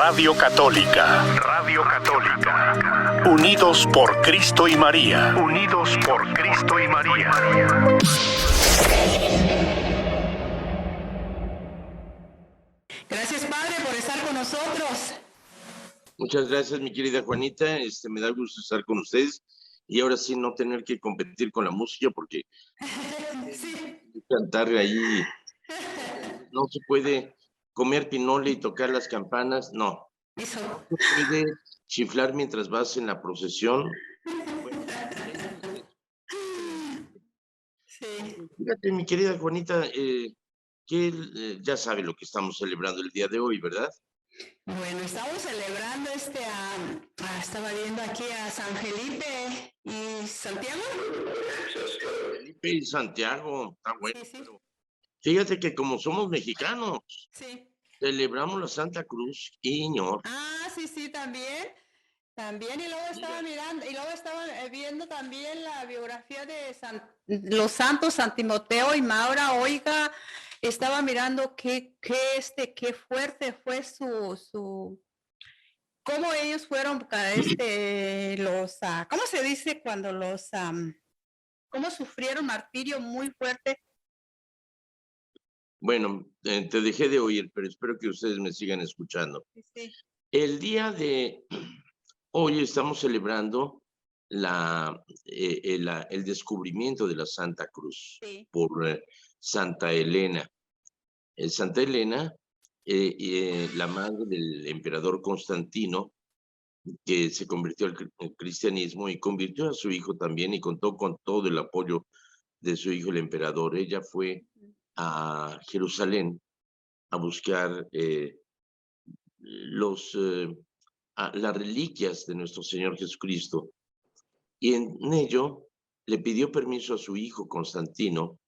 Radio Católica. Radio Católica. Unidos por Cristo y María. Unidos por Cristo y María. Gracias, Padre, por estar con nosotros. Muchas gracias, mi querida Juanita. Me da gusto estar con ustedes. Y ahora sí, no tener que competir con la música, porque Sí. cantar ahí no se puede comer pinole y tocar las campanas, no. Eso. No se puede chiflar mientras vas en la procesión. Sí. Fíjate, mi querida Juanita, ya sabe lo que estamos celebrando el día de hoy, ¿verdad? Bueno, estamos celebrando estaba viendo aquí a San Felipe y Santiago. Felipe y Santiago, está bueno. Sí, sí. Pero fíjate que como somos mexicanos, Sí. celebramos la Santa Cruz, Señor. Ah, sí, sí, también. También, y luego estaba mirando, y luego estaba viendo también la biografía de los santos San Timoteo y Maura. Oiga, estaba mirando qué fuerte fue cómo ellos fueron ¿cómo se dice cuando cómo sufrieron martirio muy fuerte? Bueno, te dejé de oír, pero espero que ustedes me sigan escuchando. Sí, sí. El día de hoy estamos celebrando el descubrimiento de la Santa Cruz Sí. por Santa Elena. Santa Elena, la madre del emperador Constantino, que se convirtió al cristianismo y convirtió a su hijo también y contó con todo el apoyo de su hijo el emperador. Ella fue a Jerusalén a buscar las reliquias de nuestro Señor Jesucristo. Y en ello le pidió permiso a su hijo Constantino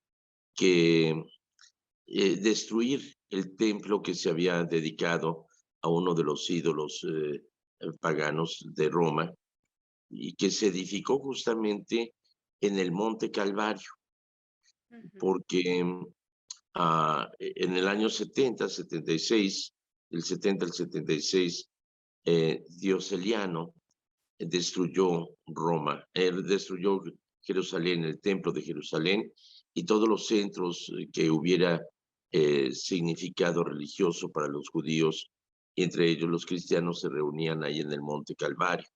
que destruir el templo que se había dedicado a uno de los ídolos paganos de Roma y que se edificó justamente en el Monte Calvario, porque en el año 76, del 70 al 76, Dioceliano destruyó Roma, destruyó Jerusalén, el templo de Jerusalén y todos los centros que hubiera significado religioso para los judíos, y entre ellos los cristianos se reunían ahí en el Monte Calvario.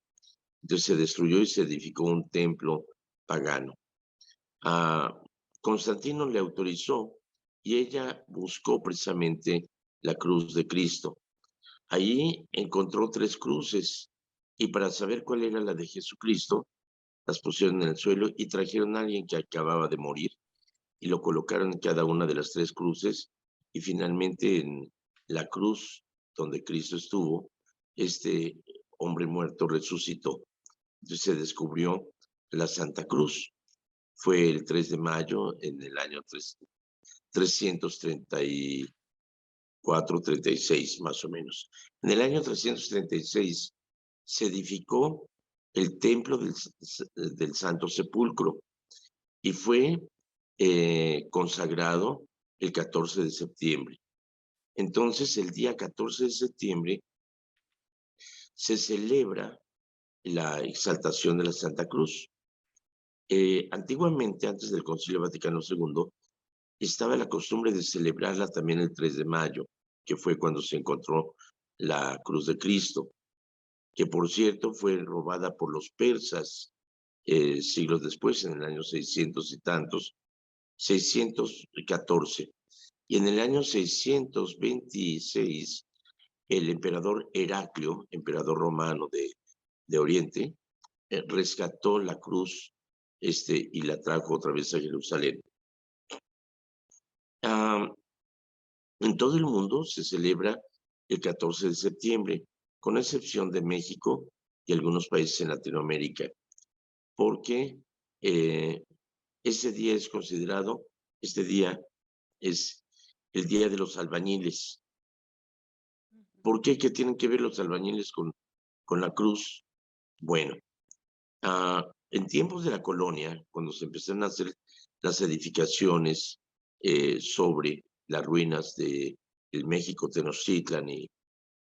Entonces se destruyó y se edificó un templo pagano. Constantino le autorizó y ella buscó precisamente la cruz de Cristo. Ahí encontró 3 cruces y para saber cuál era la de Jesucristo, las pusieron en el suelo y trajeron a alguien que acababa de morir y lo colocaron en cada una de las 3 cruces y finalmente en la cruz donde Cristo estuvo, este hombre muerto resucitó. Entonces se descubrió la Santa Cruz. Fue el 3 de mayo en el año 334, 36 más o menos. En el año 336 se edificó el templo del Santo Sepulcro y fue consagrado el 14 de septiembre. Entonces, el día 14 de septiembre se celebra la exaltación de la Santa Cruz. Antiguamente, antes del Concilio Vaticano II, estaba la costumbre de celebrarla también el 3 de mayo, que fue cuando se encontró la cruz de Cristo, que por cierto fue robada por los persas siglos después, en el año 600 y tantos, 614. Y en el año 626, el emperador Heraclio, emperador romano de Oriente, rescató la cruz y la trajo otra vez a Jerusalén. En todo el mundo se celebra el 14 de septiembre, con excepción de México y algunos países en Latinoamérica, porque este día es el día de los albañiles. ¿Por qué? ¿Qué tienen que ver los albañiles con la cruz? Bueno, en tiempos de la colonia, cuando se empezaron a hacer las edificaciones sobre las ruinas del México Tenochtitlan y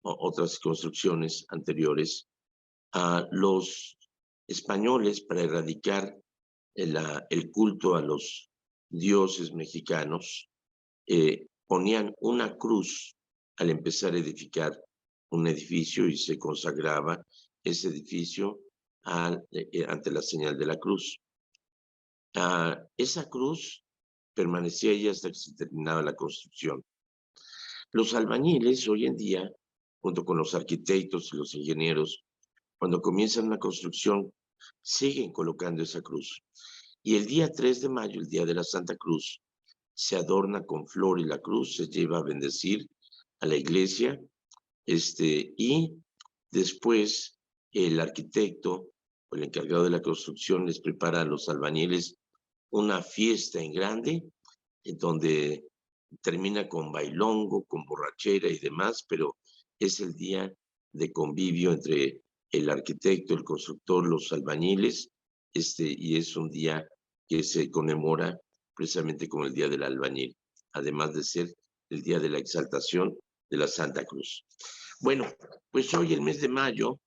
otras construcciones anteriores, los españoles, para erradicar el culto a los dioses mexicanos, ponían una cruz al empezar a edificar un edificio y se consagraba ese edificio ante la señal de la cruz. Esa cruz permanecía ahí hasta que se terminaba la construcción. Los albañiles hoy en día, junto con los arquitectos y los ingenieros, cuando comienzan una construcción, siguen colocando esa cruz. Y el día 3 de mayo, el día de la Santa Cruz, se adorna con flor y la cruz se lleva a bendecir a la iglesia, y después el arquitecto o el encargado de la construcción les prepara a los albañiles una fiesta en grande, en donde termina con bailongo, con borrachera y demás, pero es el día de convivio entre el arquitecto, el constructor, los albañiles, y es un día que se conmemora precisamente como el Día del Albañil, además de ser el Día de la Exaltación de la Santa Cruz. Bueno, pues hoy, el mes de mayo,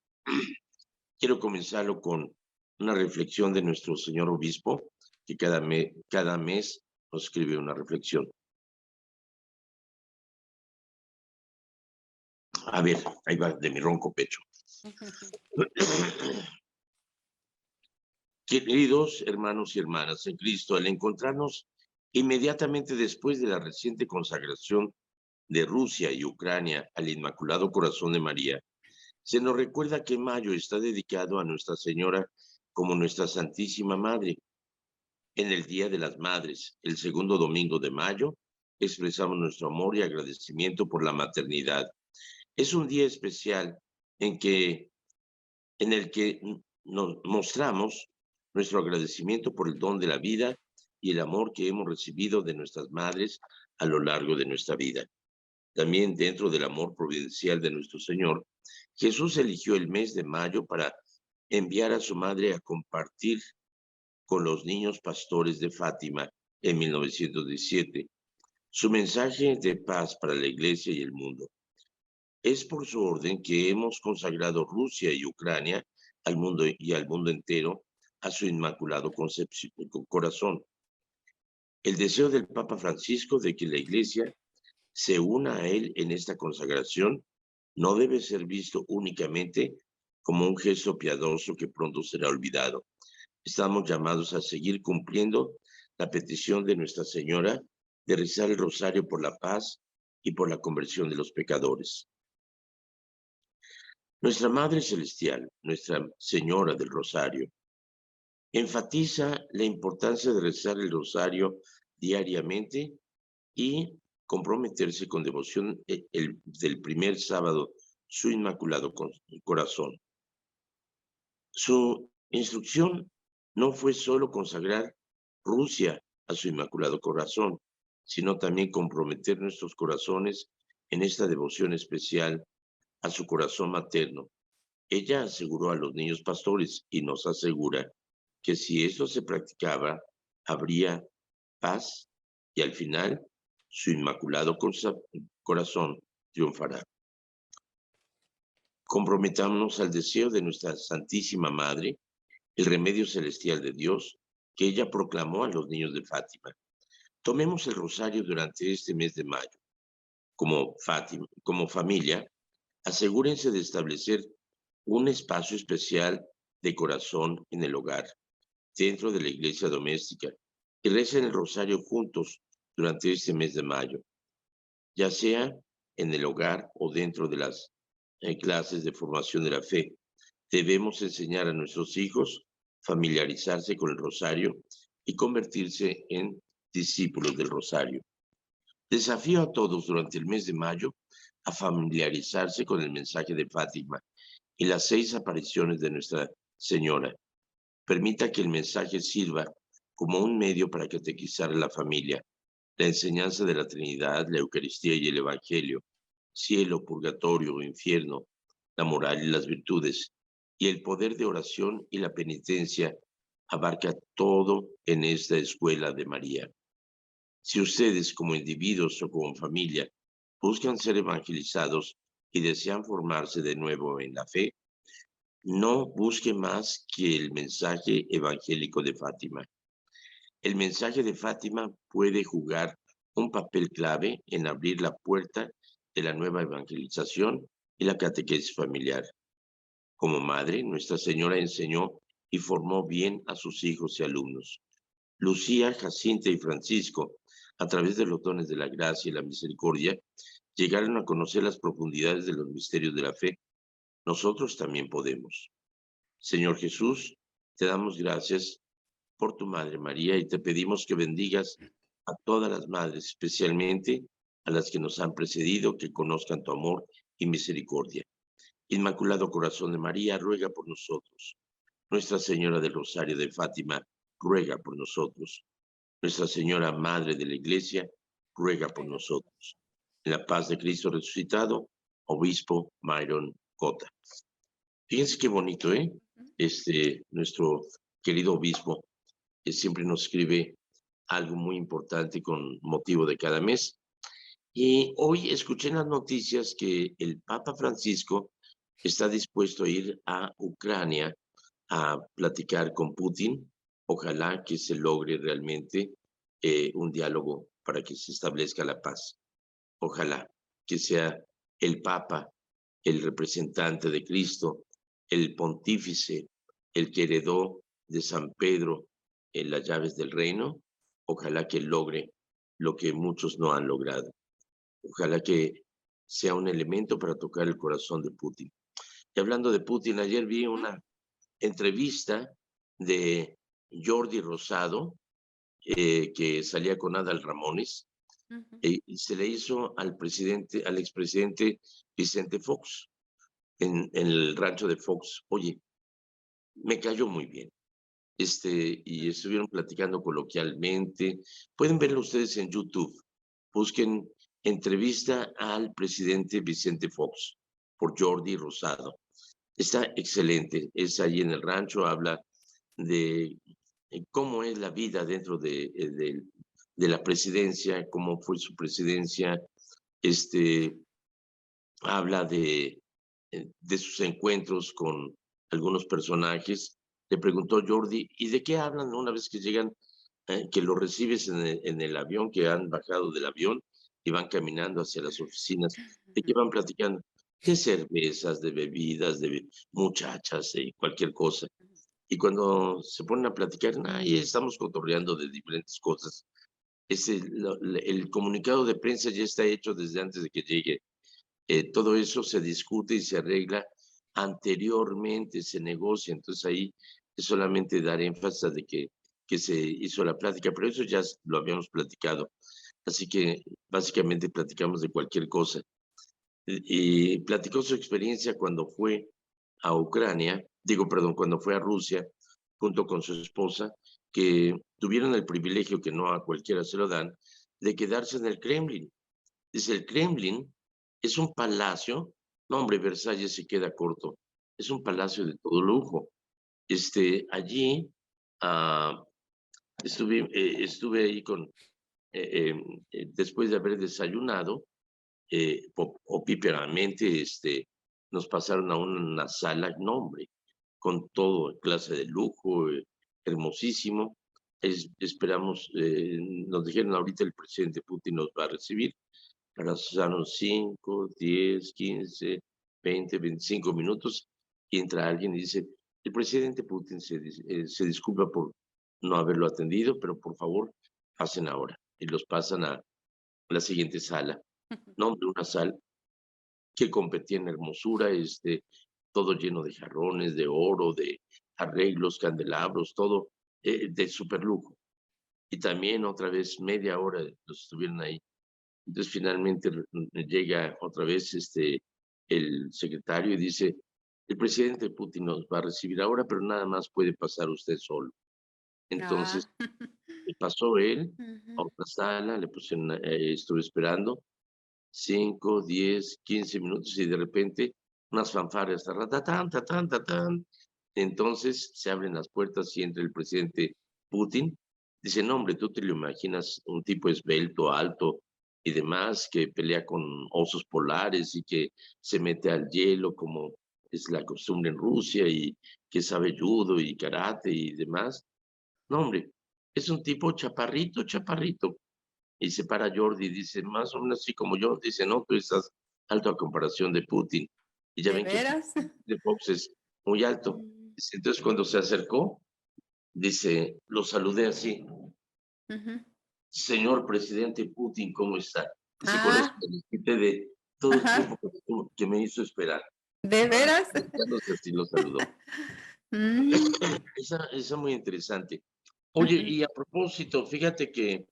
quiero comenzarlo con una reflexión de nuestro señor obispo, que cada mes nos escribe una reflexión. A ver, ahí va, de mi ronco pecho. Queridos hermanos y hermanas en Cristo, al encontrarnos inmediatamente después de la reciente consagración de Rusia y Ucrania al Inmaculado Corazón de María, se nos recuerda que mayo está dedicado a Nuestra Señora como nuestra Santísima Madre. En el Día de las Madres, el segundo domingo de mayo, expresamos nuestro amor y agradecimiento por la maternidad. Es un día especial en el que nos mostramos nuestro agradecimiento por el don de la vida y el amor que hemos recibido de nuestras madres a lo largo de nuestra vida. También dentro del amor providencial de nuestro Señor, Jesús eligió el mes de mayo para enviar a su madre a compartir con los niños pastores de Fátima en 1917 su mensaje de paz para la Iglesia y el mundo. Es por su orden que hemos consagrado Rusia y Ucrania al mundo y al mundo entero a su Inmaculado Corazón. El deseo del Papa Francisco de que la Iglesia se una a él en esta consagración no debe ser visto únicamente como un gesto piadoso que pronto será olvidado. Estamos llamados a seguir cumpliendo la petición de Nuestra Señora de rezar el rosario por la paz y por la conversión de los pecadores. Nuestra Madre Celestial, Nuestra Señora del Rosario, enfatiza la importancia de rezar el rosario diariamente y comprometerse con devoción del primer sábado, su Inmaculado Corazón. Su instrucción no fue solo consagrar Rusia a su Inmaculado Corazón, sino también comprometer nuestros corazones en esta devoción especial a su corazón materno. Ella aseguró a los niños pastores y nos asegura que si eso se practicaba, habría paz y al final su Inmaculado Corazón triunfará. Comprometámonos al deseo de nuestra Santísima Madre, el remedio celestial de Dios, que ella proclamó a los niños de Fátima. Tomemos el rosario durante este mes de mayo. Como familia, asegúrense de establecer un espacio especial de corazón en el hogar, dentro de la iglesia doméstica, y recen el rosario juntos durante este mes de mayo, ya sea en el hogar o dentro de las clases de formación de la fe. Debemos enseñar a nuestros hijos familiarizarse con el rosario y convertirse en discípulos del rosario. Desafío a todos durante el mes de mayo a familiarizarse con el mensaje de Fátima y las 6 apariciones de Nuestra Señora. Permita que el mensaje sirva como un medio para catequizar a la familia, la enseñanza de la Trinidad, la Eucaristía y el Evangelio, cielo, purgatorio o infierno, la moral y las virtudes, y el poder de oración y la penitencia abarca todo en esta escuela de María. Si ustedes como individuos o como familia buscan ser evangelizados, y desean formarse de nuevo en la fe, no busque más que el mensaje evangélico de Fátima. El mensaje de Fátima puede jugar un papel clave en abrir la puerta de la nueva evangelización y la catequesis familiar. Como madre, Nuestra Señora enseñó y formó bien a sus hijos y alumnos. Lucía, Jacinta y Francisco, a través de los dones de la gracia y la misericordia, llegaron a conocer las profundidades de los misterios de la fe. Nosotros también podemos. Señor Jesús, te damos gracias por tu Madre María y te pedimos que bendigas a todas las madres, especialmente a las que nos han precedido, que conozcan tu amor y misericordia. Inmaculado Corazón de María, ruega por nosotros. Nuestra Señora del Rosario de Fátima, ruega por nosotros. Nuestra Señora Madre de la Iglesia, ruega por nosotros. En la paz de Cristo resucitado, Obispo Myron Cota. Fíjense qué bonito, ¿eh? Nuestro querido obispo siempre nos escribe algo muy importante con motivo de cada mes. Y hoy escuché en las noticias que el Papa Francisco está dispuesto a ir a Ucrania a platicar con Putin. Ojalá que se logre realmente un diálogo para que se establezca la paz. Ojalá que sea el Papa, el representante de Cristo, el pontífice, el que heredó de San Pedro en las llaves del reino. Ojalá que logre lo que muchos no han logrado. Ojalá que sea un elemento para tocar el corazón de Putin. Y hablando de Putin, ayer vi una entrevista de Jordi Rosado, que salía con Adal Ramones, y se le hizo al expresidente Vicente Fox, en el rancho de Fox. Oye, me cayó muy bien. Y estuvieron platicando coloquialmente. Pueden verlo ustedes en YouTube. Busquen entrevista al presidente Vicente Fox por Jordi Rosado. Está excelente. Es ahí en el rancho, habla de cómo es la vida dentro de la presidencia, cómo fue su presidencia. Habla de sus encuentros con algunos personajes. Le preguntó Jordi, ¿y de qué hablan una vez que llegan, que lo recibes en el avión, que han bajado del avión y van caminando hacia las oficinas? ¿De qué van platicando? De cervezas, de bebidas, de muchachas y cualquier cosa. Y cuando se ponen a platicar, y estamos cotorreando de diferentes cosas. El comunicado de prensa ya está hecho desde antes de que llegue. Todo eso se discute y se arregla anteriormente, se negocia. Entonces ahí es solamente dar énfasis de que se hizo la plática, pero eso ya lo habíamos platicado. Así que básicamente platicamos de cualquier cosa. Y platicó su experiencia cuando fue a Ucrania, cuando fue a Rusia, junto con su esposa, que tuvieron el privilegio, que no a cualquiera se lo dan, de quedarse en el Kremlin. Dice, el Kremlin es un palacio. No, hombre, Versalles se queda corto. Es un palacio de todo lujo. Allí estuve ahí después de haber desayunado, opíparamente, nos pasaron a una sala, no, hombre, con todo, clase de lujo, hermosísimo. Esperamos, nos dijeron ahorita el presidente Putin nos va a recibir. Pasaron 5, 10, 15, 20, 25 minutos y entra alguien y dice, el presidente Putin se disculpa por no haberlo atendido, pero por favor, pasen ahora. Y los pasan a la siguiente sala. No, una sala que competía en hermosura, todo lleno de jarrones, de oro, de arreglos, candelabros, todo de super lujo. Y también otra vez media hora los estuvieron ahí. Entonces finalmente llega otra vez el secretario y dice, el presidente Putin nos va a recibir ahora, pero nada más puede pasar usted solo. Entonces pasó él a otra sala, le pusieron, estuve esperando 5, 10, 15 minutos y de repente unas fanfarrias, tatatán, tatán, tatán. Entonces se abren las puertas y entra el presidente Putin. Dice, no, hombre, tú te lo imaginas un tipo esbelto, alto, y demás, que pelea con osos polares y que se mete al hielo como es la costumbre en Rusia y que sabe judo y karate y demás. No, hombre, es un tipo chaparrito, chaparrito. Y se para Jordi y dice, más o menos así como yo, dice, no, tú estás alto a comparación de Putin. Y ya ¿De ven que veras? de Fox es muy alto. Dice, entonces cuando se acercó, dice, lo saludé así, Ujú. señor presidente Putin, ¿cómo está? Dice, con eso Ah, me quité de todo el ajá. tiempo que me hizo esperar. ¿De veras? Acercándose así lo saludó. Mm, Esa muy interesante. Oye, ujú, y a propósito, fíjate que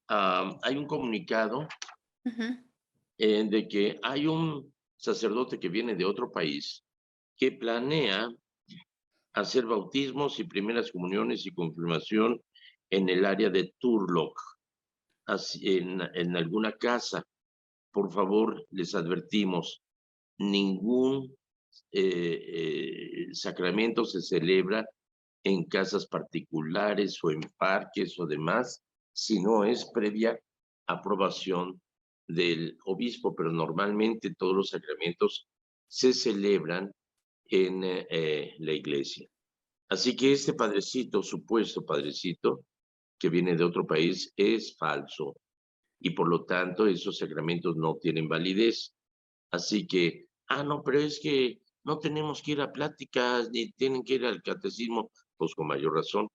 hay un comunicado ujú. de que hay un sacerdote que viene de otro país que planea hacer bautismos y primeras comuniones y confirmación en el área de Turlock, en alguna casa. Por favor, les advertimos, ningún sacramento se celebra en casas particulares o en parques o demás, si no es previa aprobación del obispo, pero normalmente todos los sacramentos se celebran en la iglesia. Así que este padrecito, supuesto padrecito, que viene de otro país, es falso y por lo tanto esos sacramentos no tienen validez. Así que, no, pero es que no tenemos que ir a pláticas ni tienen que ir al catecismo, pues con mayor razón,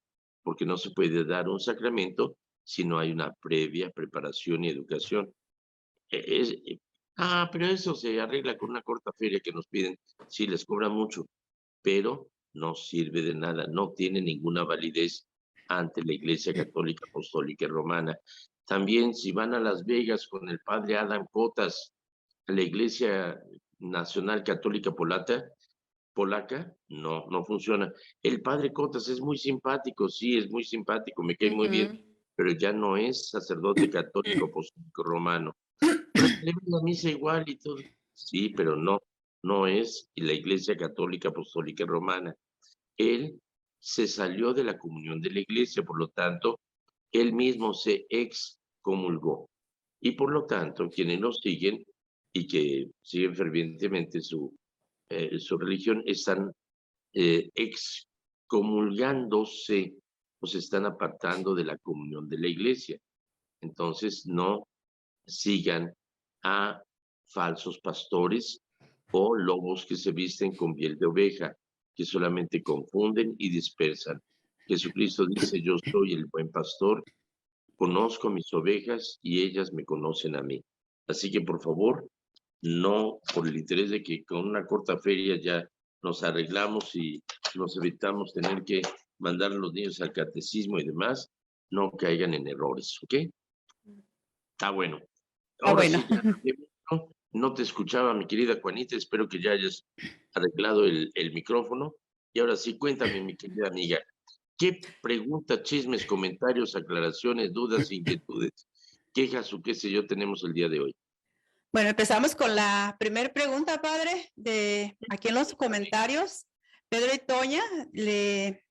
porque no se puede dar un sacramento si no hay una previa preparación y educación. E- es- eh, pero eso se arregla con una corta feria que nos piden, sí les cobra mucho, pero no sirve de nada, no tiene ninguna validez ante la Iglesia Católica Apostólica y Romana. También si van a Las Vegas con el padre Adam Cotas, a la Iglesia Nacional Católica Polaca, no, no funciona. El padre Cotas es muy simpático, sí, es muy simpático, me cae muy bien, Ujú. pero ya no es sacerdote católico apostólico romano. Pero celebra la misa igual y todo. Sí, pero no, no es la Iglesia Católica Apostólica Romana. Él se salió de la comunión de la Iglesia, por lo tanto, él mismo se excomulgó. Y por lo tanto, quienes lo siguen y que siguen fervientemente su religión están excomulgándose o se están apartando de la comunión de la Iglesia. Entonces, no sigan a falsos pastores o lobos que se visten con piel de oveja, que solamente confunden y dispersan. Jesucristo dice, yo soy el buen pastor, conozco mis ovejas y ellas me conocen a mí. Así que por favor, no por el interés de que con una corta feria ya nos arreglamos y nos evitamos tener que mandar a los niños al catecismo y demás, no caigan en errores, ¿ok? Está bueno. Ah, Ahora bueno. sí, ya no te escuchaba, mi querida Juanita, espero que ya hayas arreglado el micrófono. Y ahora sí, cuéntame, mi querida amiga, ¿qué preguntas, chismes, comentarios, aclaraciones, dudas, inquietudes, quejas o qué sé yo tenemos el día de hoy? Bueno, empezamos con la primera pregunta, padre, de aquí en los comentarios. Pedro Itoña le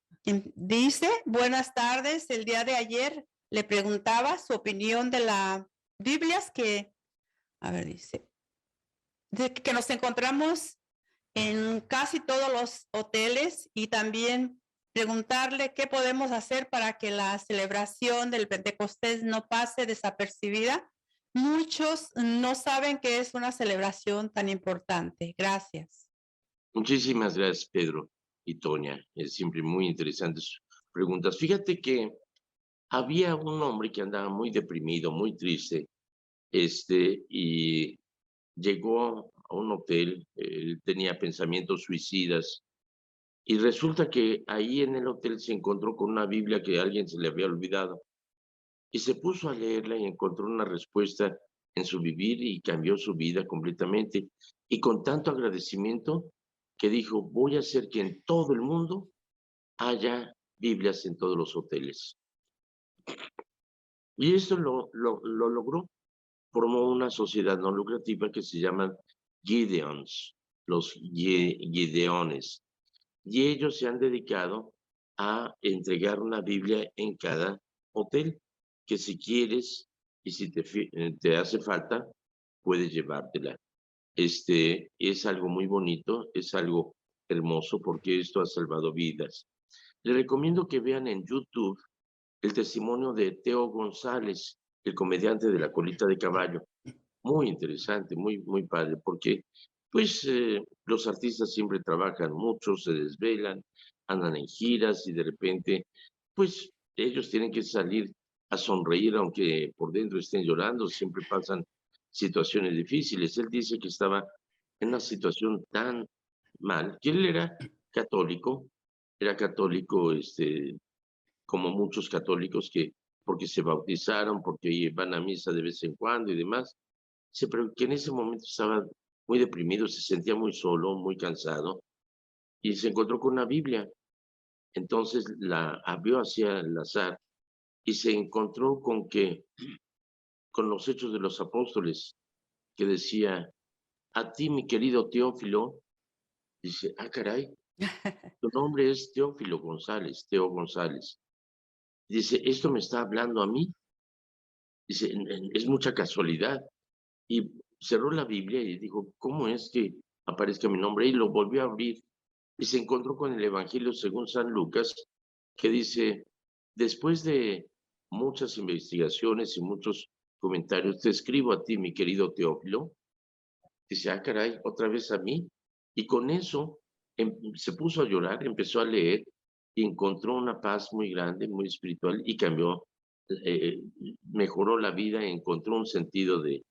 dice, buenas tardes, el día de ayer le preguntaba su opinión de las Biblias que, a ver, dice, de que nos encontramos en casi todos los hoteles y también preguntarle qué podemos hacer para que la celebración del Pentecostés no pase desapercibida. Muchos no saben que es una celebración tan importante. Gracias. Muchísimas gracias, Pedro y Toña. Es siempre muy interesantes sus preguntas. Fíjate que había un hombre que andaba muy deprimido, muy triste, y llegó a un hotel, él tenía pensamientos suicidas y resulta que ahí en el hotel se encontró con una Biblia que a alguien se le había olvidado y se puso a leerla y encontró una respuesta en su vivir y cambió su vida completamente. Y con tanto agradecimiento que dijo, voy a hacer que en todo el mundo haya Biblias en todos los hoteles. Y esto lo logró. Formó una sociedad no lucrativa que se llaman Gideons, los Gideones. Y ellos se han dedicado a entregar una Biblia en cada hotel, que si quieres y si te hace falta, puedes llevártela. Es algo muy bonito, es algo hermoso porque esto ha salvado vidas. Les recomiendo que vean en YouTube el testimonio de Teo González, el comediante de La Colita de Caballo. Muy interesante, muy padre, porque pues los artistas siempre trabajan mucho, se desvelan, andan en giras y de repente pues ellos tienen que salir a sonreír aunque por dentro estén llorando, siempre pasan situaciones difíciles. Él dice que estaba en una situación tan mal, que él era católico, como muchos católicos que porque se bautizaron, porque van a misa de vez en cuando y demás, pero que en ese momento estaba muy deprimido, se sentía muy solo, muy cansado, y se encontró con una Biblia. Entonces la abrió hacia el azar y se encontró con los Hechos de los Apóstoles, que decía, a ti, mi querido Teófilo, dice, ah, caray, tu nombre es Teófilo González, Teo González. Dice, esto me está hablando a mí. Dice, es mucha casualidad. Y cerró la Biblia y dijo, ¿cómo es que aparezca mi nombre? Y lo volvió a abrir y se encontró con el Evangelio según San Lucas, que dice, después de muchas investigaciones y muchos comentarios, te escribo a ti, mi querido Teófilo. Dice, ah, caray, otra vez a mí. Y con eso se puso a llorar, empezó a leer y encontró una paz muy grande, muy espiritual y cambió, mejoró la vida, encontró un sentido de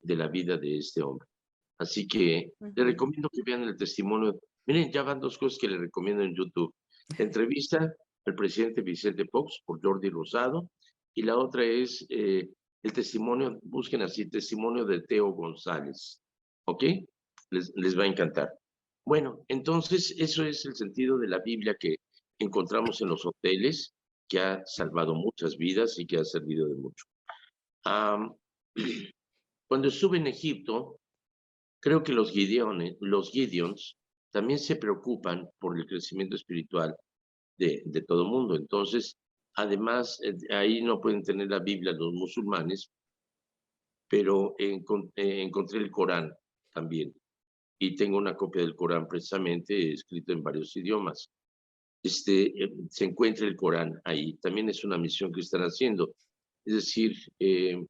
la vida de este hombre. Así que le recomiendo que vean el testimonio. Miren, ya van dos cosas que le recomiendo en YouTube. Entrevista al presidente Vicente Fox por Jordi Rosado y la otra es el testimonio, busquen así, testimonio de Teo González. ¿Ok? Les va a encantar. Bueno, entonces eso es el sentido de la Biblia que encontramos en los hoteles, que ha salvado muchas vidas y que ha servido de mucho. Cuando estuve en Egipto, creo que los Gideons también se preocupan por el crecimiento espiritual de todo el mundo. Entonces, además, ahí no pueden tener la Biblia los musulmanes, pero encontré el Corán también. Y tengo una copia del Corán precisamente escrito en varios idiomas. Se encuentra el Corán ahí. También es una misión que están haciendo. Es decir, de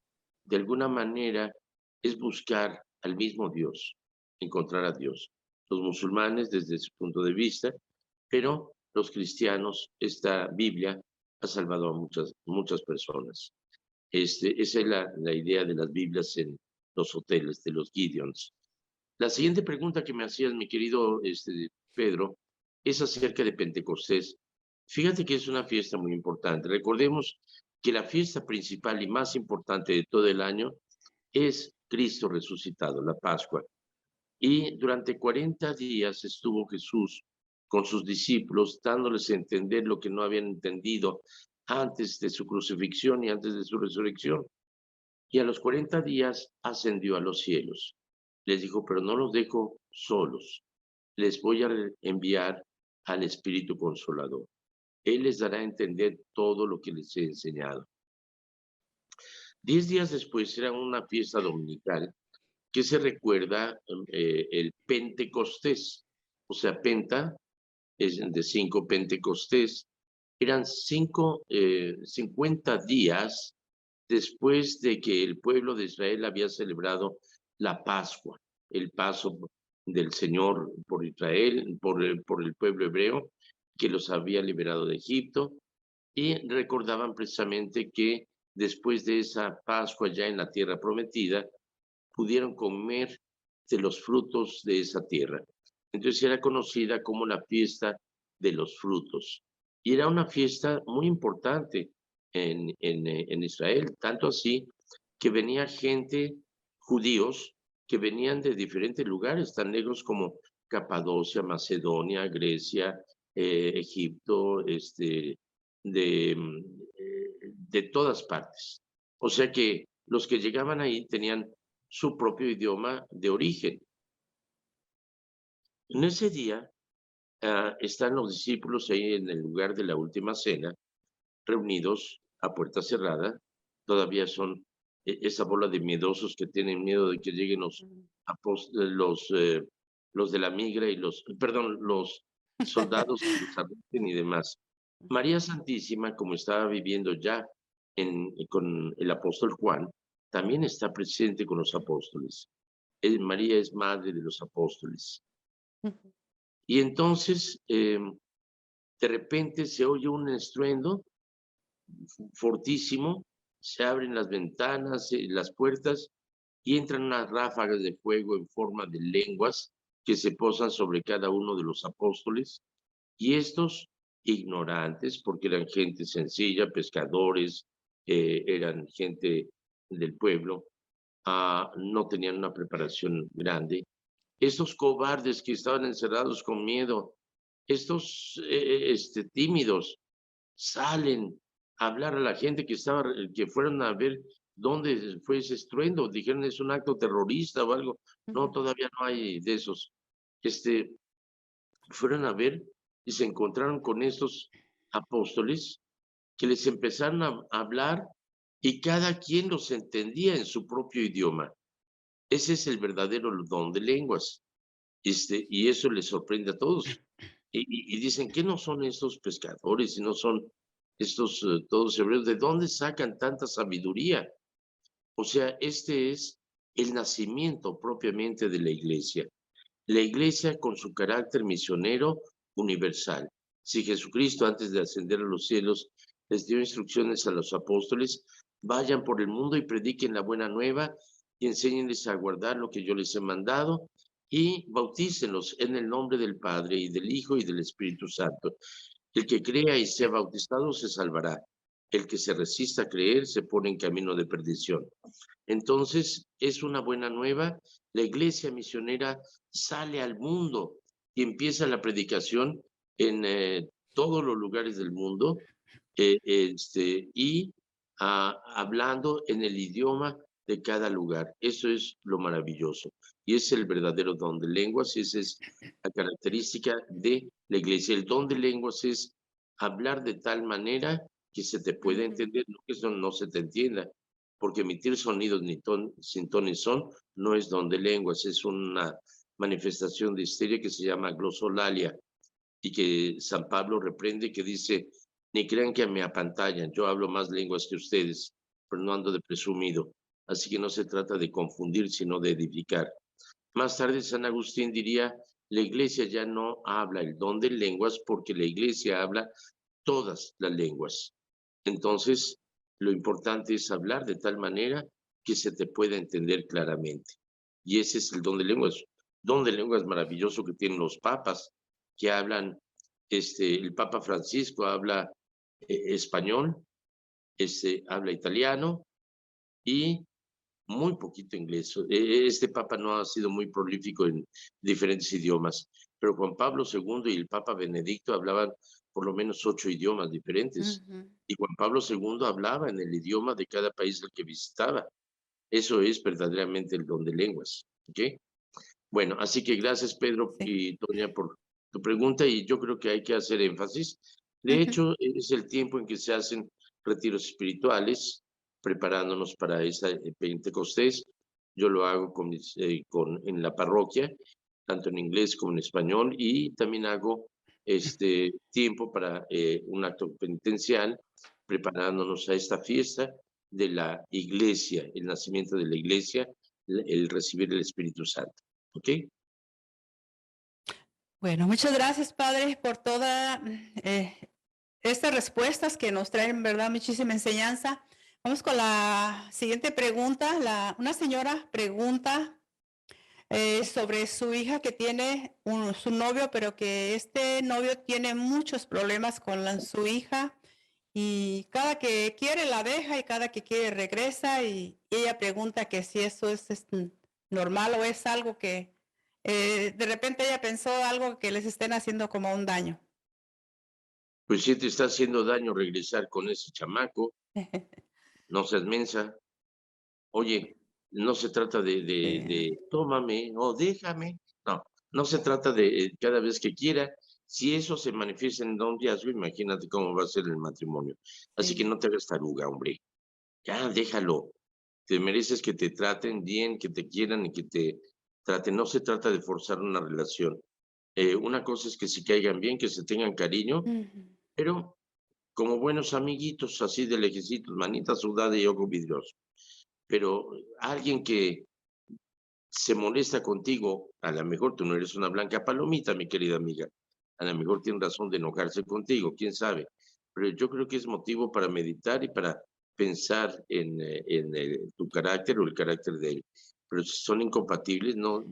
alguna manera es buscar al mismo Dios, encontrar a Dios. Los musulmanes desde su punto de vista, pero los cristianos, esta Biblia ha salvado a muchas personas. Esa es la idea de las Biblias en los hoteles, de los Gideons. La siguiente pregunta que me hacías, mi querido Pedro, es acerca de Pentecostés. Fíjate que es una fiesta muy importante. Recordemos que la fiesta principal y más importante de todo el año es Cristo resucitado, la Pascua. Y durante 40 días estuvo Jesús con sus discípulos, dándoles a entender lo que no habían entendido antes de su crucifixión y antes de su resurrección. Y a los 40 días ascendió a los cielos. Les dijo, pero no los dejo solos. Les voy a enviar al Espíritu Consolador. Él les dará a entender todo lo que les he enseñado. 10 días después era una fiesta dominical que se recuerda el Pentecostés. O sea, Penta es de 5, Pentecostés. Eran 50 días después de que el pueblo de Israel había celebrado la Pascua, el paso del Señor por Israel, por el pueblo hebreo, que los había liberado de Egipto, y recordaban precisamente que después de esa Pascua ya en la tierra prometida, pudieron comer de los frutos de esa tierra. Entonces era conocida como la fiesta de los frutos. Y era una fiesta muy importante en Israel, tanto así que venía gente, judíos, que venían de diferentes lugares, tan lejos como Capadocia, Macedonia, Grecia, Egipto, de todas partes. O sea que los que llegaban ahí tenían su propio idioma de origen. En ese día están los discípulos ahí en el lugar de la última cena, reunidos a puerta cerrada. Todavía son esa bola de miedosos que tienen miedo de que lleguen los de la migra y los soldados que los arresten y demás. María Santísima, como estaba viviendo ya con el apóstol Juan, también está presente con los apóstoles. María es madre de los apóstoles. Y entonces, de repente se oye un estruendo fortísimo, se abren las ventanas, las puertas, y entran unas ráfagas de fuego en forma de lenguas que se posan sobre cada uno de los apóstoles, y estos ignorantes, porque eran gente sencilla, pescadores, eran gente del pueblo, no tenían una preparación grande. Estos cobardes que estaban encerrados con miedo, estos tímidos, salen a hablar a la gente que fueron a ver dónde fue ese estruendo. Dijeron, es un acto terrorista o algo. No, todavía no hay de esos. Fueron a ver y se encontraron con estos apóstoles que les empezaron a hablar y cada quien los entendía en su propio idioma. Ese es el verdadero don de lenguas. Y eso les sorprende a todos. Y dicen, ¿qué no son estos pescadores y no son estos todos hebreos? ¿De dónde sacan tanta sabiduría? O sea, este es el nacimiento propiamente de la iglesia. La iglesia con su carácter misionero universal. Si Jesucristo antes de ascender a los cielos les dio instrucciones a los apóstoles, vayan por el mundo y prediquen la buena nueva y enséñenles a guardar lo que yo les he mandado y bautícenlos en el nombre del Padre y del Hijo y del Espíritu Santo. El que crea y sea bautizado se salvará. El que se resista a creer se pone en camino de perdición. Entonces, es una buena nueva. La iglesia misionera sale al mundo y empieza la predicación en todos los lugares del mundo y hablando en el idioma de cada lugar. Eso es lo maravilloso. Y es el verdadero don de lenguas, y esa es la característica de la iglesia. El don de lenguas es hablar de tal manera que se te pueda entender, no que eso no se te entienda, porque emitir sonidos sin ton ni son no es don de lenguas, es una manifestación de histeria que se llama glosolalia y que San Pablo reprende, que dice, ni crean que me apantallan, yo hablo más lenguas que ustedes, pero no ando de presumido. Así que no se trata de confundir, sino de edificar. Más tarde San Agustín diría, la iglesia ya no habla el don de lenguas porque la iglesia habla todas las lenguas. Entonces, lo importante es hablar de tal manera que se te pueda entender claramente. Y ese es el don de lenguas. Don de lenguas maravilloso que tienen los papas, que hablan, el Papa Francisco habla español, habla italiano y muy poquito inglés. Este Papa no ha sido muy prolífico en diferentes idiomas, pero Juan Pablo II y el Papa Benedicto hablaban por lo menos 8 idiomas diferentes. Y Juan Pablo II hablaba en el idioma de cada país al que visitaba. Eso es verdaderamente el don de lenguas. ¿Okay? Bueno, así que gracias Pedro y Toña por tu pregunta, y yo creo que hay que hacer énfasis. De hecho, es el tiempo en que se hacen retiros espirituales, preparándonos para esa Pentecostés. Yo lo hago en la parroquia, tanto en inglés como en español, y también hago tiempo para un acto penitencial, preparándonos a esta fiesta de la iglesia, el nacimiento de la iglesia, el recibir el Espíritu Santo. ¿Ok? Bueno, muchas gracias, Padre, por todas estas respuestas que nos traen, ¿verdad? Muchísima enseñanza. Vamos con la siguiente pregunta. Una señora pregunta sobre su hija que tiene su novio, pero que este novio tiene muchos problemas con su hija y cada que quiere la deja y cada que quiere regresa y ella pregunta que si eso es normal o es algo que de repente ella pensó algo que les estén haciendo como un daño. Pues si te está haciendo daño regresar con ese chamaco, no seas mensa. Oye, no se trata de tómame o déjame. No, no se trata de cada vez que quiera. Si eso se manifiesta en un noviazgo, imagínate cómo va a ser el matrimonio. Así que no te hagas taruga, hombre. Ya, déjalo. Te mereces que te traten bien, que te quieran y que te traten. No se trata de forzar una relación. Una cosa es que se caigan bien, que se tengan cariño, pero como buenos amiguitos, así de lejecitos, manita sudada y ojo vidrioso. Pero alguien que se molesta contigo, a lo mejor tú no eres una blanca palomita, mi querida amiga. A lo mejor tiene razón de enojarse contigo, quién sabe. Pero yo creo que es motivo para meditar y para pensar en tu carácter o el carácter de él. Pero si son incompatibles, no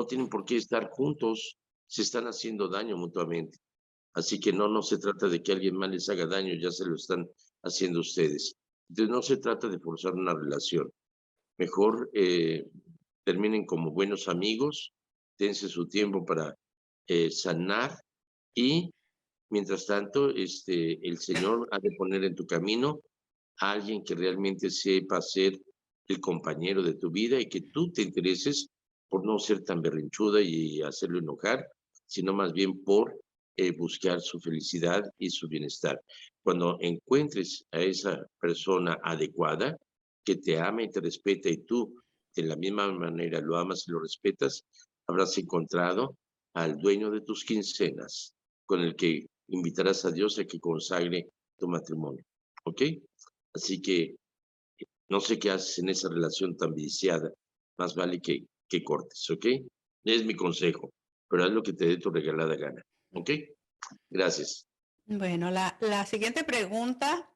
tienen por qué estar juntos, se están haciendo daño mutuamente. Así que no se trata de que alguien más les haga daño, ya se lo están haciendo ustedes. Entonces no se trata de forzar una relación. Mejor terminen como buenos amigos, dense su tiempo para sanar y mientras tanto el Señor ha de poner en tu camino a alguien que realmente sepa ser el compañero de tu vida y que tú te intereses por no ser tan berrinchuda y hacerlo enojar, sino más bien por buscar su felicidad y su bienestar. Cuando encuentres a esa persona adecuada, que te ama y te respeta y tú de la misma manera lo amas y lo respetas, habrás encontrado al dueño de tus quincenas, con el que invitarás a Dios a que consagre tu matrimonio. ¿Ok? Así que no sé qué haces en esa relación tan viciada. Más vale que cortes, ¿ok? Es mi consejo, pero haz lo que te dé tu regalada gana. ¿Ok? Gracias. Bueno, la siguiente pregunta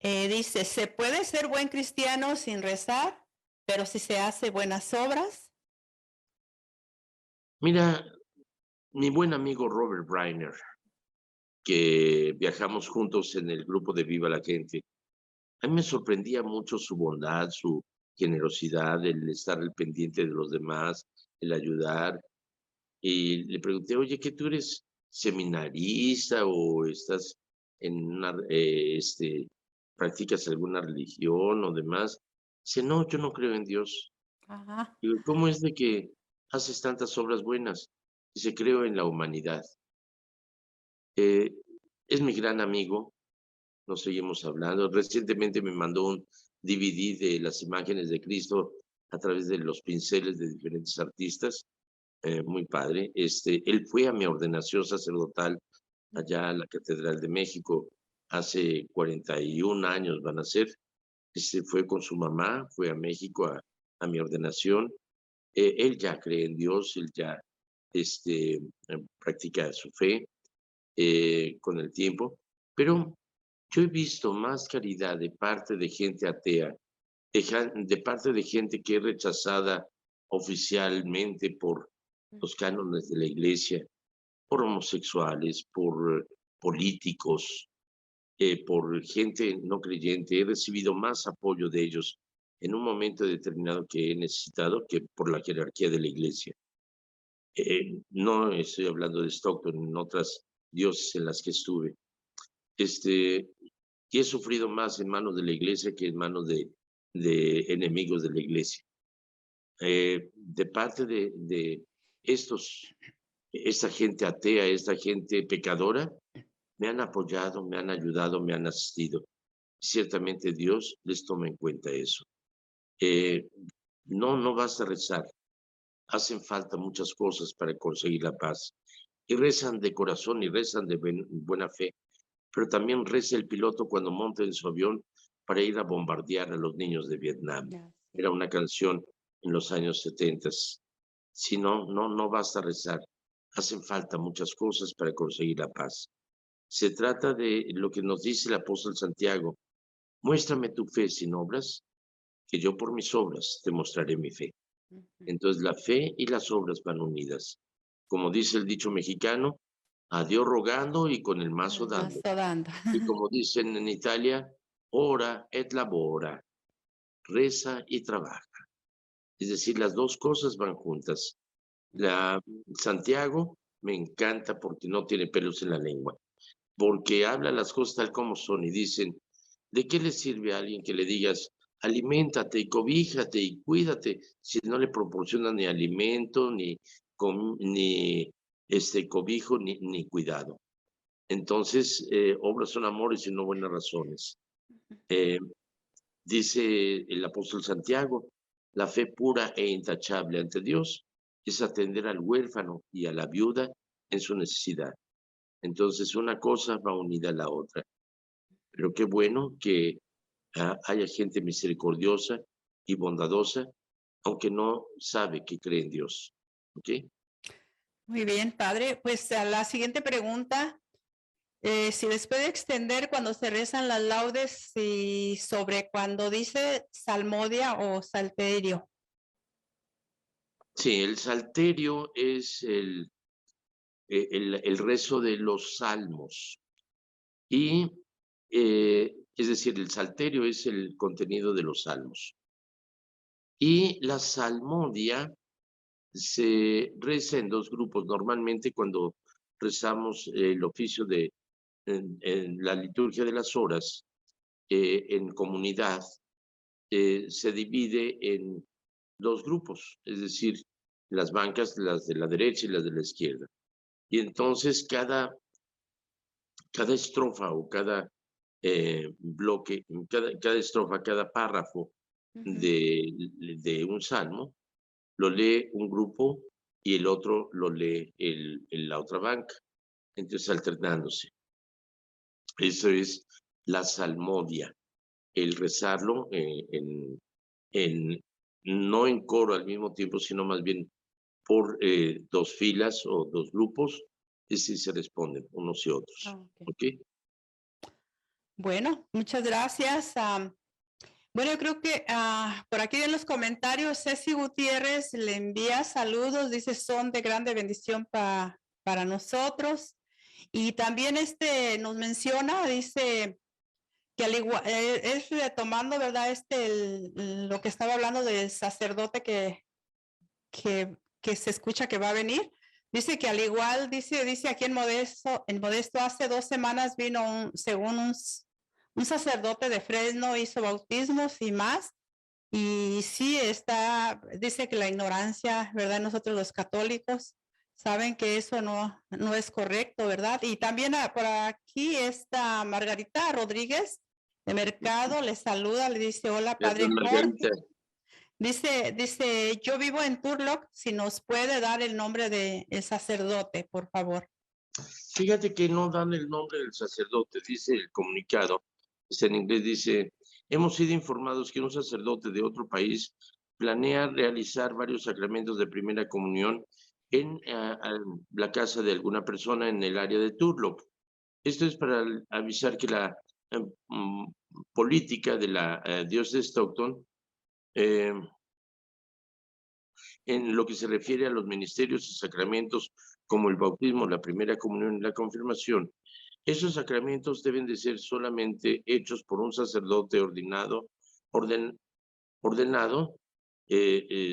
dice, ¿se puede ser buen cristiano sin rezar, pero si se hace buenas obras? Mira, mi buen amigo Robert Breiner, que viajamos juntos en el grupo de Viva la Gente, a mí me sorprendía mucho su bondad, su generosidad, el estar al pendiente de los demás, el ayudar. Y le pregunté, oye, ¿qué tú eres seminarista o estás en una, practicas alguna religión o demás? Dice, no, yo no creo en Dios. Ajá. Digo, ¿cómo es de que haces tantas obras buenas? Dice, creo en la humanidad. Eh, es mi gran amigo, nos seguimos hablando. Recientemente me mandó un DVD de las imágenes de Cristo a través de los pinceles de diferentes artistas. Muy padre. Él fue a mi ordenación sacerdotal allá a la Catedral de México hace 41 años van a ser. Fue con su mamá, fue a México a mi ordenación. Él ya cree en Dios, él ya practica su fe con el tiempo, pero yo he visto más caridad de parte de gente atea, de parte de gente que es rechazada oficialmente por los cánones de la iglesia, por homosexuales, por políticos, por gente no creyente. He recibido más apoyo de ellos en un momento determinado que he necesitado que por la jerarquía de la iglesia. No estoy hablando de Stockton, en otras diócesis en las que estuve. Y he sufrido más en manos de la iglesia que en manos de enemigos de la iglesia. De parte de esta gente atea, esta gente pecadora, me han apoyado, me han ayudado, me han asistido. Ciertamente Dios les toma en cuenta eso. No basta rezar. Hacen falta muchas cosas para conseguir la paz. Y rezan de corazón y rezan de buena fe. Pero también reza el piloto cuando monta en su avión para ir a bombardear a los niños de Vietnam. Era una canción en los años 70. Si no basta rezar. Hacen falta muchas cosas para conseguir la paz. Se trata de lo que nos dice el apóstol Santiago. Muéstrame tu fe sin obras, que yo por mis obras te mostraré mi fe. Entonces la fe y las obras van unidas. Como dice el dicho mexicano, a Dios rogando y con el mazo dando. Y como dicen en Italia, ora et labora, reza y trabaja. Es decir, las dos cosas van juntas. Santiago me encanta porque no tiene pelos en la lengua, porque habla las cosas tal como son y dicen, ¿de qué le sirve a alguien que le digas, aliméntate y cobíjate y cuídate, si no le proporcionan ni alimento, ni cobijo, ni cuidado? Entonces, obras son amores y no buenas razones. Dice el apóstol Santiago, la fe pura e intachable ante Dios es atender al huérfano y a la viuda en su necesidad. Entonces una cosa va unida a la otra. Pero qué bueno que haya gente misericordiosa y bondadosa, aunque no sabe que cree en Dios. ¿Ok? Muy bien, padre. Pues a la siguiente pregunta, si les puede extender cuando se rezan las laudes y sobre cuando dice salmodia o salterio. Sí, el salterio es el rezo de los salmos. Y, es decir, el salterio es el contenido de los salmos. Y la salmodia se reza en dos grupos. Normalmente cuando rezamos el oficio en la liturgia de las horas, en comunidad, se divide en dos grupos, es decir, las bancas, las de la derecha y las de la izquierda. Y entonces cada estrofa o cada bloque, cada estrofa, cada párrafo de un salmo, lo lee un grupo y el otro lo lee la otra banca, entonces alternándose. Eso es la salmodia, el rezarlo no en coro al mismo tiempo, sino más bien por dos filas o dos grupos, y sí se responden unos y otros. Okay. Bueno, muchas gracias. Bueno, yo creo que por aquí en los comentarios, Ceci Gutiérrez le envía saludos, dice son de grande bendición para nosotros. Y también nos menciona, dice que al igual, es retomando, ¿verdad? Lo que estaba hablando del sacerdote que se escucha que va a venir. Dice que al igual, dice aquí en Modesto hace 2 semanas vino según un sacerdote de Fresno, hizo bautismos y más. Y sí dice que la ignorancia, ¿verdad? Nosotros los católicos saben que eso no es correcto, ¿verdad? Y también por aquí está Margarita Rodríguez de Mercado, le saluda, le dice hola, Padre Jorge. Dice, yo vivo en Turlock, si nos puede dar el nombre del sacerdote, por favor. Fíjate que no dan el nombre del sacerdote, dice el comunicado, está en inglés, dice, hemos sido informados que un sacerdote de otro país planea realizar varios sacramentos de primera comunión en la casa de alguna persona en el área de Turlock. Esto es para avisar que la política de la diócesis de Stockton, en lo que se refiere a los ministerios y sacramentos como el bautismo, la primera comunión y la confirmación, esos sacramentos deben de ser solamente hechos por un sacerdote ordenado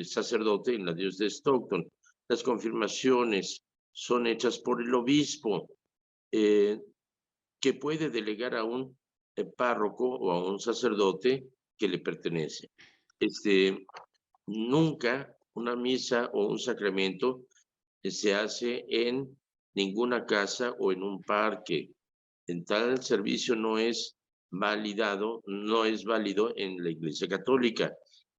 sacerdote en la diócesis de Stockton. Las confirmaciones son hechas por el obispo, que puede delegar a un párroco o a un sacerdote que le pertenece. Nunca una misa o un sacramento se hace en ninguna casa o en un parque. En tal servicio no es válido en la Iglesia Católica.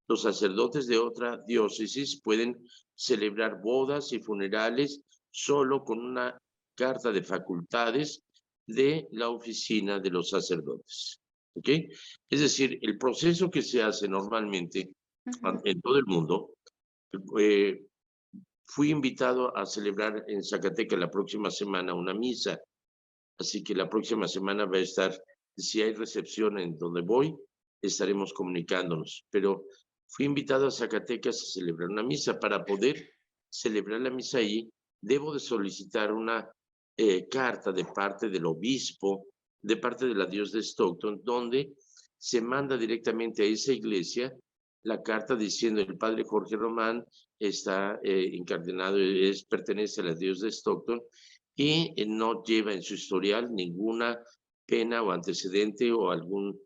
Los sacerdotes de otra diócesis pueden celebrar bodas y funerales solo con una carta de facultades de la oficina de los sacerdotes. ¿Ok? Es decir, el proceso que se hace normalmente en todo el mundo, fui invitado a celebrar en Zacatecas la próxima semana una misa, así que la próxima semana va a estar, si hay recepción en donde voy, estaremos comunicándonos, pero fui invitado a Zacatecas a celebrar una misa. Para poder celebrar la misa ahí, debo de solicitar una carta de parte del obispo, de parte de la diócesis de Stockton, donde se manda directamente a esa iglesia la carta diciendo el padre Jorge Román está incardinado, pertenece a la diócesis de Stockton y no lleva en su historial ninguna pena o antecedente o algún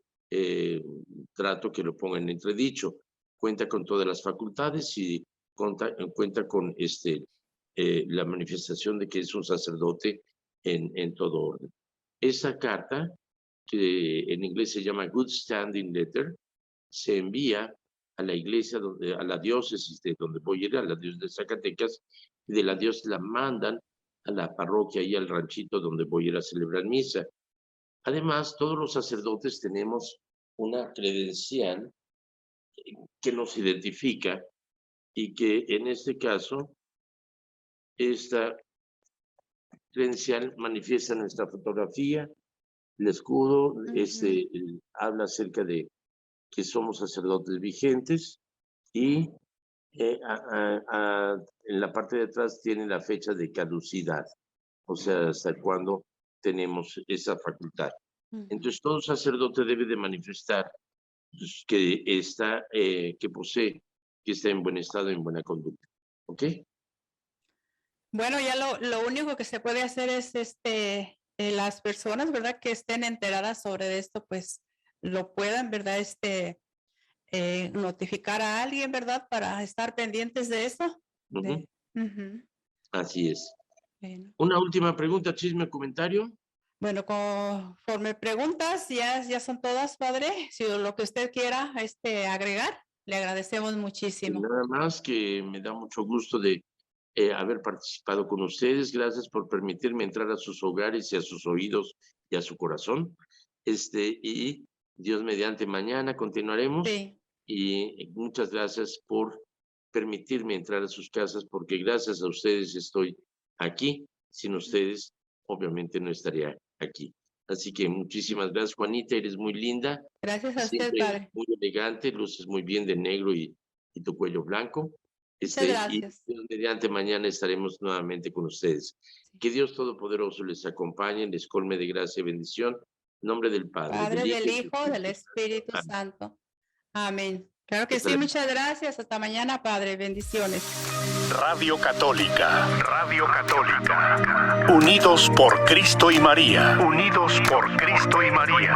trato que lo ponga en entredicho. Cuenta con todas las facultades y cuenta con la manifestación de que es un sacerdote en todo orden. Esa carta, que en inglés se llama Good Standing Letter, se envía a la iglesia, a la diócesis de donde voy a ir, a la diócesis de Zacatecas, y de la diócesis la mandan a la parroquia y al ranchito donde voy a ir a celebrar misa. Además, todos los sacerdotes tenemos una credencial que nos identifica y que en este caso, esta credencial manifiesta nuestra fotografía, el escudo, habla acerca de que somos sacerdotes vigentes y en la parte de atrás tiene la fecha de caducidad, o sea, hasta cuándo tenemos esa facultad. Entonces, todo sacerdote debe de manifestar pues, que posee, que está en buen estado, en buena conducta. ¿Ok? Bueno, ya lo único que se puede hacer es las personas, ¿verdad? Que estén enteradas sobre esto, pues lo puedan, ¿verdad? Notificar a alguien, ¿verdad? Para estar pendientes de eso. Así es. Bueno. Una última pregunta, chisme, comentario. Bueno, conforme preguntas, ya son todas, padre. Si lo que usted quiera agregar, le agradecemos muchísimo. Nada más que me da mucho gusto de haber participado con ustedes. Gracias por permitirme entrar a sus hogares y a sus oídos y a su corazón. Y Dios mediante mañana continuaremos. Sí. Y muchas gracias por permitirme entrar a sus casas, porque gracias a ustedes estoy aquí. Sin ustedes, obviamente no estaría aquí. Así que muchísimas gracias, Juanita, eres muy linda. Gracias a usted, Siempre padre. muy elegante, luces muy bien de negro y tu cuello blanco. Muchas gracias. Y mediante mañana estaremos nuevamente con ustedes. Que Dios Todopoderoso les acompañe, les colme de gracia y bendición. En nombre del Padre, del Hijo, del Espíritu Santo. Amén. Claro que sí, muchas gracias. Hasta mañana, Padre. Bendiciones. Radio Católica. Radio Católica. Unidos por Cristo y María. Unidos por Cristo y María.